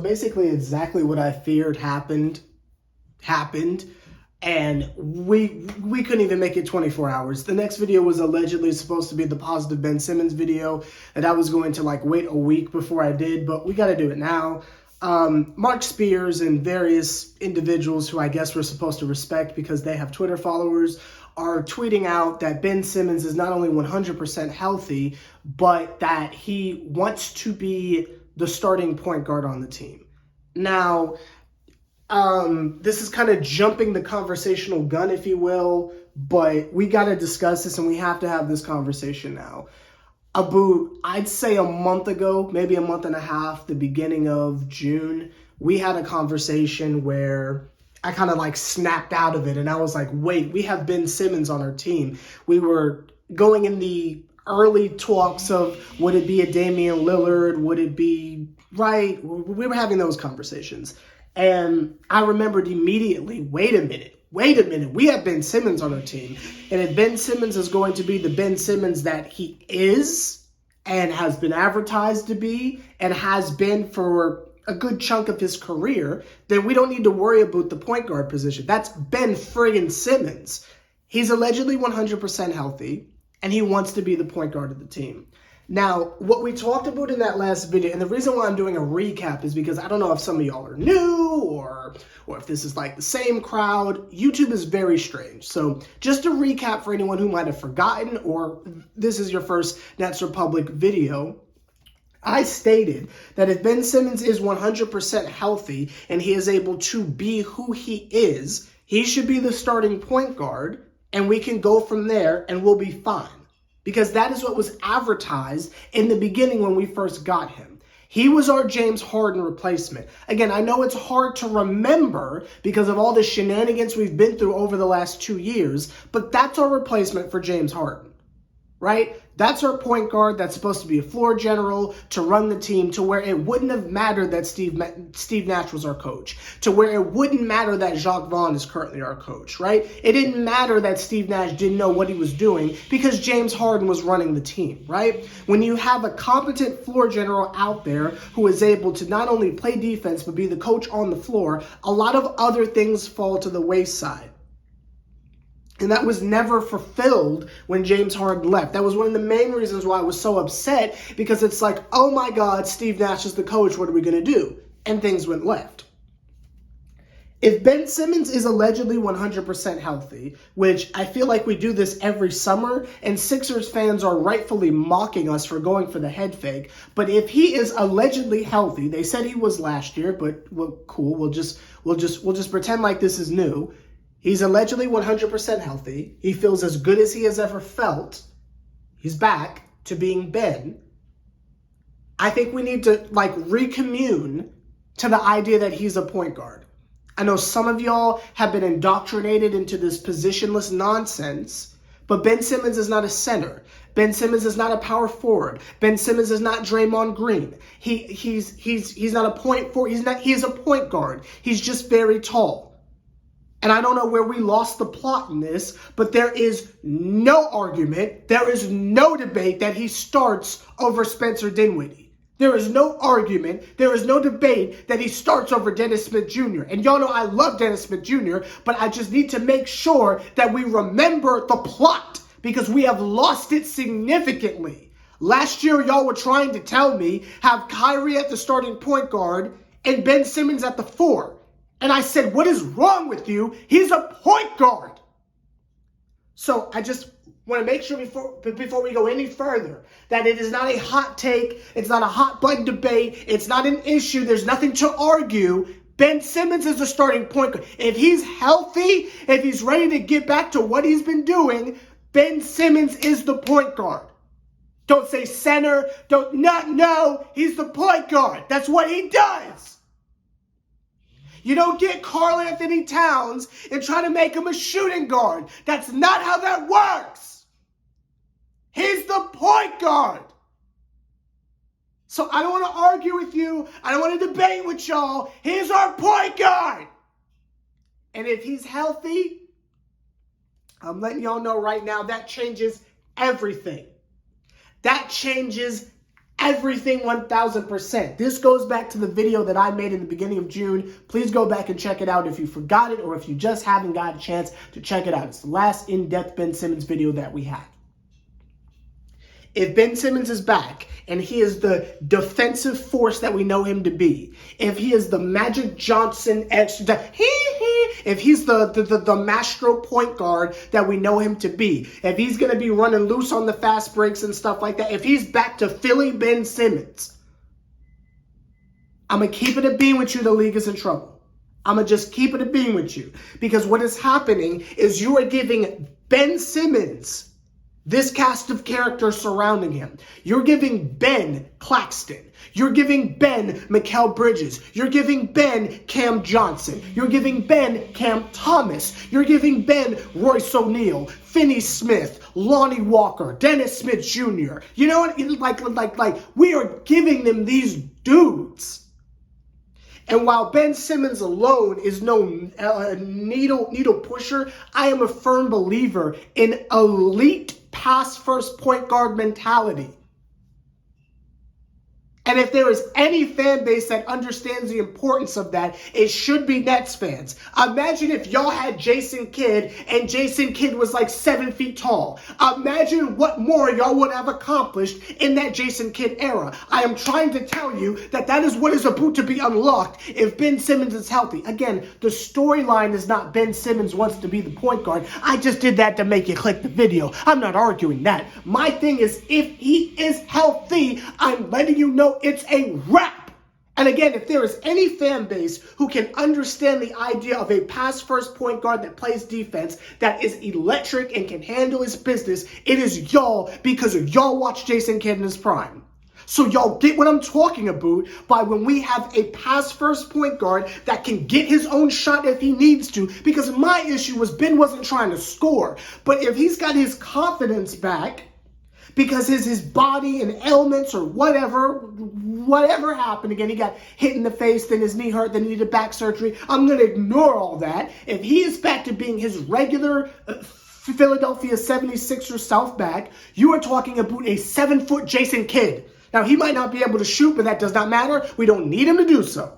Basically, exactly what I feared happened, and we couldn't even make it 24 hours. The next video was allegedly supposed to be the positive Ben Simmons video, and I was going to wait a week before I did, but we got to do it now. Mark Spears and various individuals who I guess we're supposed to respect because they have Twitter followers are tweeting out that Ben Simmons is not only 100% healthy, but that he wants to be the starting point guard on the team. Now, this is kind of jumping the conversational gun, if you will, but we got to discuss this and we have to have this conversation now. About, I'd say a month ago, maybe a month and a half, the beginning of June, we had a conversation where I kind of snapped out of it and I was like, wait, we have Ben Simmons on our team. We were going in the early talks of would it be a Damian Lillard? Would it be right? We were having those conversations. And I remembered immediately, wait a minute. We have Ben Simmons on our team. And if Ben Simmons is going to be the Ben Simmons that he is and has been advertised to be and has been for a good chunk of his career, then we don't need to worry about the point guard position. That's Ben friggin' Simmons. He's allegedly 100% healthy, and he wants to be the point guard of the team. Now, what we talked about in that last video, and the reason why I'm doing a recap is because I don't know if some of y'all are new or if this is the same crowd. YouTube is very strange. So just to recap for anyone who might have forgotten or this is your first Nets Republic video, I stated that if Ben Simmons is 100% healthy and he is able to be who he is, he should be the starting point guard and we can go from there and we'll be fine. Because that is what was advertised in the beginning when we first got him. He was our James Harden replacement. Again, I know it's hard to remember because of all the shenanigans we've been through over the last 2 years, but that's our replacement for James Harden, right? That's our point guard that's supposed to be a floor general to run the team to where it wouldn't have mattered that Steve Nash was our coach, to where it wouldn't matter that Jacques Vaughn is currently our coach, right? It didn't matter that Steve Nash didn't know what he was doing because James Harden was running the team, right? When you have a competent floor general out there who is able to not only play defense but be the coach on the floor, a lot of other things fall to the wayside. And that was never fulfilled when James Harden left. That was one of the main reasons why I was so upset, because it's like, oh my God, Steve Nash is the coach. What are we going to do? And things went left. If Ben Simmons is allegedly 100% healthy, which I feel like we do this every summer, and Sixers fans are rightfully mocking us for going for the head fake, but if he is allegedly healthy, they said he was last year, but well, cool, we'll just pretend like this is new. He's allegedly 100% healthy. He feels as good as he has ever felt. He's back to being Ben. I think we need to recommune to the idea that he's a point guard. I know some of y'all have been indoctrinated into this positionless nonsense, but Ben Simmons is not a center. Ben Simmons is not a power forward. Ben Simmons is not Draymond Green. He's not a point forward. He is a point guard. He's just very tall. And I don't know where we lost the plot in this, but there is no argument, there is no debate that he starts over Spencer Dinwiddie. There is no argument, there is no debate that he starts over Dennis Smith Jr. And y'all know I love Dennis Smith Jr., but I just need to make sure that we remember the plot because we have lost it significantly. Last year, y'all were trying to tell me have Kyrie at the starting point guard and Ben Simmons at the 4. And I said, what is wrong with you? He's a point guard. So I just want to make sure before we go any further that it is not a hot take. It's not a hot button debate. It's not an issue. There's nothing to argue. Ben Simmons is the starting point guard. If he's healthy, if he's ready to get back to what he's been doing, Ben Simmons is the point guard. Don't say center. No, he's the point guard. That's what he does. You don't get Karl Anthony Towns and try to make him a shooting guard. That's not how that works. He's the point guard. So I don't want to argue with you. I don't want to debate with y'all. He's our point guard. And if he's healthy, I'm letting y'all know right now that changes everything. That changes everything 1000%. This goes back to the video that I made in the beginning of June. Please go back and check it out if you forgot it or if you just haven't got a chance to check it out. It's the last in-depth Ben Simmons video that we had. If Ben Simmons is back and he is the defensive force that we know him to be, if he is the Magic Johnson extra, if he's the maestro point guard that we know him to be, if he's going to be running loose on the fast breaks and stuff like that, if he's back to Philly Ben Simmons, I'm going to keep it a beam with you. The league is in trouble. I'm going to just keep it a beam with you, because what is happening is you are giving Ben Simmons this cast of characters surrounding him. You're giving Ben Claxton. You're giving Ben Mikal Bridges. You're giving Ben Cam Johnson. You're giving Ben Cam Thomas. You're giving Ben Royce O'Neal, Finney Smith, Lonnie Walker, Dennis Smith Jr. You know what? Like we are giving them these dudes. And while Ben Simmons alone is no needle pusher, I am a firm believer in elite pass first point guard mentality. And if there is any fan base that understands the importance of that, it should be Nets fans. Imagine if y'all had Jason Kidd and Jason Kidd was like 7 feet tall. Imagine what more y'all would have accomplished in that Jason Kidd era. I am trying to tell you that that is what is about to be unlocked if Ben Simmons is healthy. Again, the storyline is not Ben Simmons wants to be the point guard. I just did that to make you click the video. I'm not arguing that. My thing is, if he is healthy, I'm letting you know it's a wrap. And again, if there is any fan base who can understand the idea of a pass-first point guard that plays defense, that is electric and can handle his business, it is y'all, because y'all watch Jason Kidd in his prime. So y'all get what I'm talking about by when we have a pass-first point guard that can get his own shot if he needs to, because my issue was Ben wasn't trying to score. But if he's got his confidence back, because his body and ailments or whatever happened. Again, he got hit in the face, then his knee hurt, then he needed back surgery. I'm going to ignore all that. If he is back to being his regular Philadelphia 76ers self back, you are talking about a 7-foot Jason Kidd. Now, he might not be able to shoot, but that does not matter. We don't need him to do so.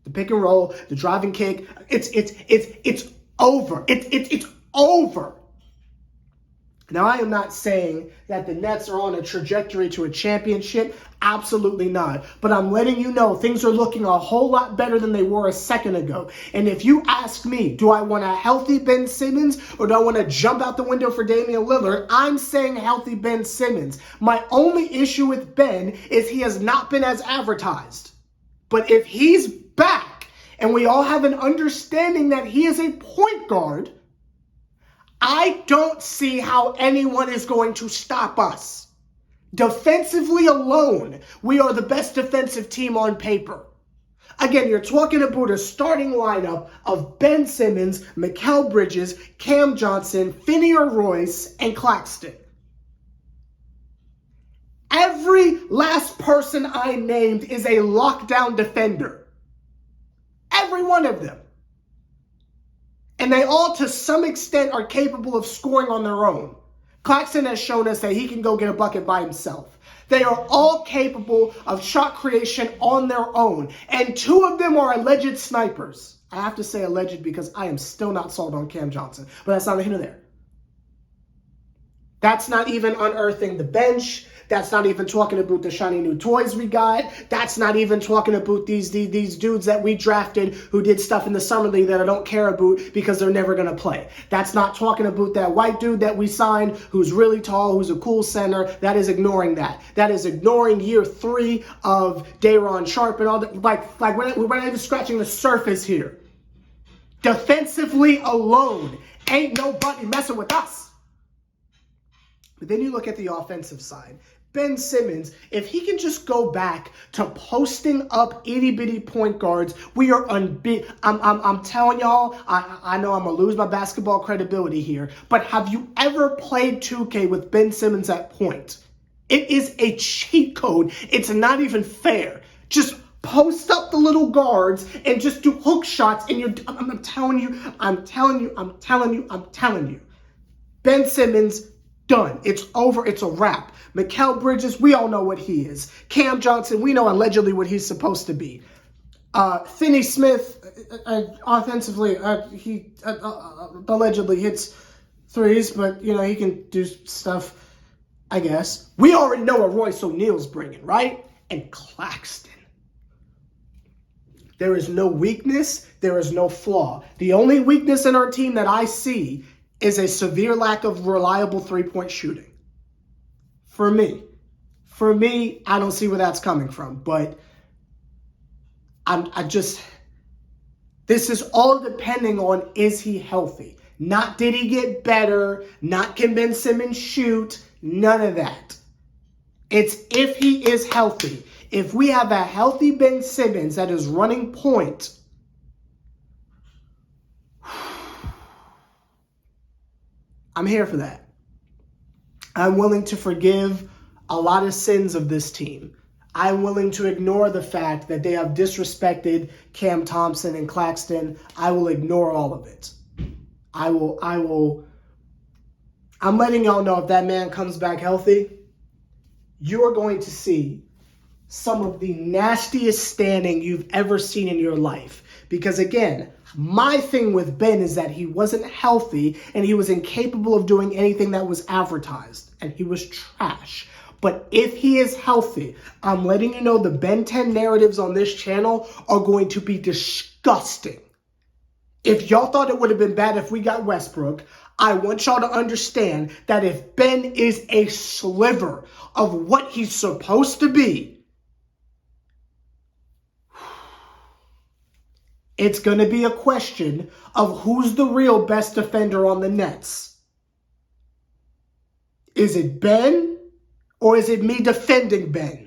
The pick and roll, the driving kick, it's over. It's over. Now, I am not saying that the Nets are on a trajectory to a championship. Absolutely not. But I'm letting you know things are looking a whole lot better than they were a second ago. And if you ask me, do I want a healthy Ben Simmons or do I want to jump out the window for Damian Lillard? I'm saying healthy Ben Simmons. My only issue with Ben is he has not been as advertised. But if he's back and we all have an understanding that he is a point guard, I don't see how anyone is going to stop us. Defensively alone, we are the best defensive team on paper. Again, you're talking about a starting lineup of Ben Simmons, Mikal Bridges, Cam Johnson, Finney or Royce, and Claxton. Every last person I named is a lockdown defender. Every one of them. And they all, to some extent, are capable of scoring on their own. Claxton has shown us that he can go get a bucket by himself. They are all capable of shot creation on their own. And 2 of them are alleged snipers. I have to say alleged because I am still not sold on Cam Johnson. But that's neither here nor there. That's not even unearthing the bench. That's not even talking about the shiny new toys we got. That's not even talking about these dudes that we drafted who did stuff in the summer league that I don't care about because they're never going to play. That's not talking about that white dude that we signed who's really tall, who's a cool center. That is ignoring that. That is ignoring year 3 of Day'Ron Sharpe and all that. Like we're not even scratching the surface here. Defensively alone, ain't nobody messing with us. But then you look at the offensive side. Ben Simmons, if he can just go back to posting up itty-bitty point guards, we are unbeaten. I'm telling y'all, I know I'm going to lose my basketball credibility here, but have you ever played 2K with Ben Simmons at point? It is a cheat code. It's not even fair. Just post up the little guards and just do hook shots, and I'm telling you. Ben Simmons, done. It's over. It's a wrap. Mikal Bridges, we all know what he is. Cam Johnson, we know allegedly what he's supposed to be. Finney Smith, offensively, he allegedly hits threes, but, you know, he can do stuff, I guess. We already know what Royce O'Neal's bringing, right? And Claxton. There is no weakness. There is no flaw. The only weakness in our team that I see is a severe lack of reliable three-point shooting. For me, I don't see where that's coming from, but this is all depending on, is he healthy? Not did he get better, not can Ben Simmons shoot, none of that. It's if he is healthy. If we have a healthy Ben Simmons that is running point, I'm here for that. I'm willing to forgive a lot of sins of this team. I'm willing to ignore the fact that they have disrespected Cam Thompson and Claxton. I will ignore all of it. I'm letting y'all know, if that man comes back healthy, you are going to see some of the nastiest standing you've ever seen in your life. Because again, my thing with Ben is that he wasn't healthy and he was incapable of doing anything that was advertised. And he was trash. But if he is healthy, I'm letting you know the Ben 10 narratives on this channel are going to be disgusting. If y'all thought it would have been bad if we got Westbrook, I want y'all to understand that if Ben is a sliver of what he's supposed to be, it's going to be a question of who's the real best defender on the Nets. Is it Ben, or is it me defending Ben?